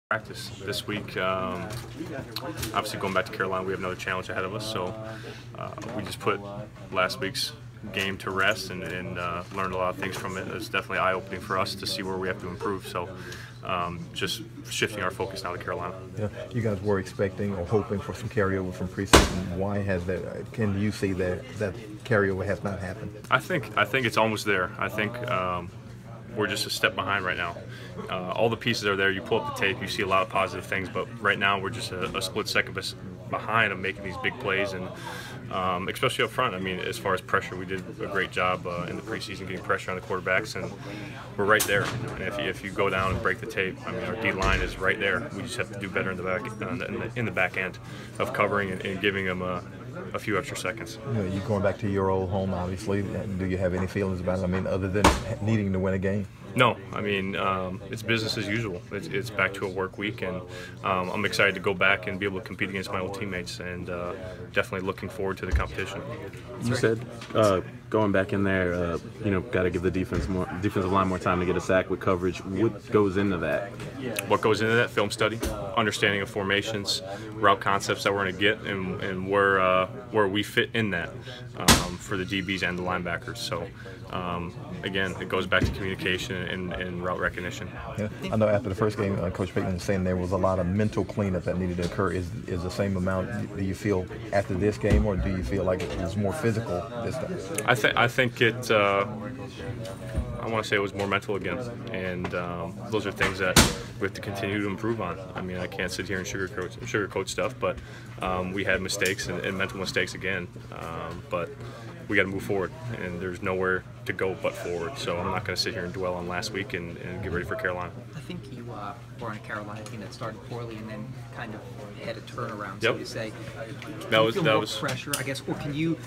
Practice this week. Obviously, going back to Carolina, we have another challenge ahead of us. So we just put last week's game to rest and learned a lot of things from it. It's definitely eye-opening for us to see where we have to improve. So just shifting our focus now to Carolina. Yeah, you guys were expecting or hoping for some carryover from preseason. Why has that? Can you see that carryover has not happened? I think it's almost there. I think we're just a step behind right now. All the pieces are there. You pull up the tape, you see a lot of positive things, but right now we're just a split second behind of making these big plays, and especially up front. I mean, as far as pressure, we did a great job in the preseason getting pressure on the quarterbacks, and we're right there. And if you go down and break the tape, I mean, our D line is right there. We just have to do better in the back end of covering and giving them a few extra seconds. You know, you're going back to your old home, obviously. Do you have any feelings about it? I mean, other than needing to win a game? No, I mean, it's business as usual. It's back to a work week, and I'm excited to go back and be able to compete against my old teammates, and definitely looking forward to the competition. You said going back in there, got to give the defensive line more time to get a sack with coverage. What goes into that? What goes into that? Film study, understanding of formations, route concepts that we're going to get, and where we fit in that for the DBs and the linebackers. So again, it goes back to communication and route recognition. Yeah. I know after the first game, Coach Payton was saying there was a lot of mental cleanup that needed to occur. Is the same amount, do you feel, after this game, or do you feel like it was more physical this time? I think it. I want to say it was more mental again, and those are things that we have to continue to improve on. I mean, I can't sit here and sugarcoat stuff, but we had mistakes and mental mistakes again. But we got to move forward, and there's nowhere to go but forward. So I'm not going to sit here and dwell on last week and get ready for Carolina. I think you were on a Carolina team that started poorly and then kind of had a turnaround, yep. so to say. That was pressure, I guess, or can you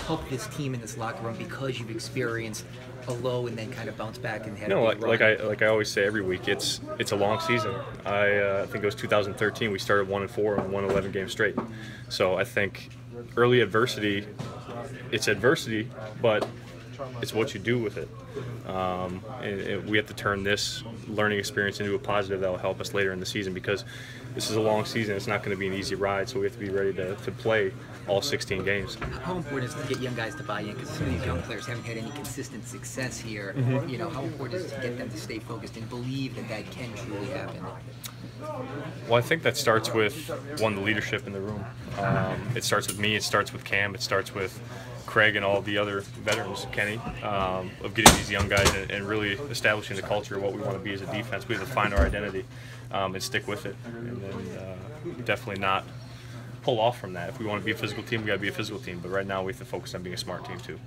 help this team in this locker room because you've experienced a low and then kind of bounce back and had a big run? like I always say every week, it's a long season. I think it was 2013. We started 1-4 and won 11 games straight. So I think early adversity, it's adversity, but it's what you do with it. And we have to turn this learning experience into a positive that will help us later in the season, because this is a long season. It's not going to be an easy ride, so we have to be ready to play all 16 games. How important is it to get young guys to buy in? Because some of these young players haven't had any consistent success here. You know, how important is it to get them to stay focused and believe that can truly happen? Well, I think that starts with, one, the leadership in the room. It starts with me, it starts with Cam, it starts with Craig and all the other veterans, Kenny, of getting these young guys and really establishing the culture of what we want to be as a defense. We have to find our identity and stick with it, and then definitely not pull off from that. If we want to be a physical team, we got to be a physical team. But right now, we have to focus on being a smart team too.